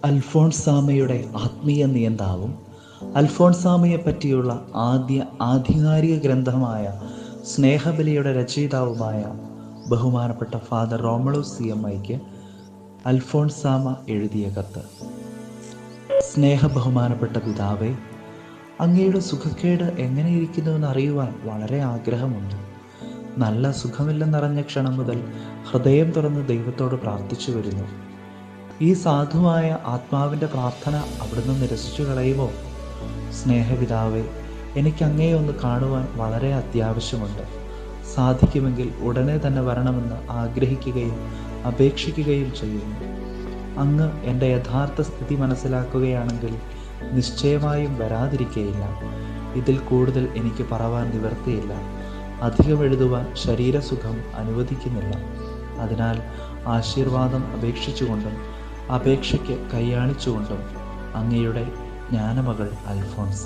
അൽഫോൺസാമയുടെ ആത്മീയ നിയന്താവും അൽഫോൺസാമയെ പറ്റിയുള്ള ആദ്യ ആധികാരിക ഗ്രന്ഥമായ സ്നേഹബലിയുടെ രചയിതാവുമായ ബഹുമാനപ്പെട്ട ഫാദർ റോമളോസ് CMIക്ക് അൽഫോൺസാമ എഴുതിയ കത്ത്. ബഹുമാനപ്പെട്ട പിതാവേ, അങ്ങയുടെ സുഖക്കേട് എങ്ങനെയിരിക്കുന്നുവെന്ന് അറിയുവാൻ വളരെ ആഗ്രഹമുണ്ട്. നല്ല സുഖമില്ലെന്നറിഞ്ഞ ക്ഷണം മുതൽ ഹൃദയം തുറന്ന് ദൈവത്തോട് പ്രാർത്ഥിച്ചു വരുന്നു. ഈ സാധുവായ ആത്മാവിൻ്റെ പ്രാർത്ഥന അവിടുന്ന് നിരസിച്ചു കളയുമോ? സ്നേഹപിതാവേ, എനിക്ക് അങ്ങയെ ഒന്ന് കാണുവാൻ വളരെ അത്യാവശ്യമുണ്ട്. സാധിക്കുമെങ്കിൽ ഉടനെ തന്നെ വരണമെന്ന് ആഗ്രഹിക്കുകയും അപേക്ഷിക്കുകയും ചെയ്യുന്നു. അങ്ങ് എൻ്റെ യഥാർത്ഥ സ്ഥിതി മനസ്സിലാക്കുകയാണെങ്കിൽ നിശ്ചയമായും വരാതിരിക്കുകയില്ല. ഇതിൽ കൂടുതൽ എനിക്ക് പറവാൻ നിവർത്തിയില്ല. അധികം എഴുതുവാൻ ശരീരസുഖം അനുവദിക്കുന്നില്ല. അതിനാൽ ആശീർവാദം അപേക്ഷിച്ചുകൊണ്ടും അപേക്ഷയ്ക്ക് കൈയാണിച്ചുകൊണ്ടും അങ്ങയുടെ ജ്ഞാനമകൾ അൽഫോൺസ.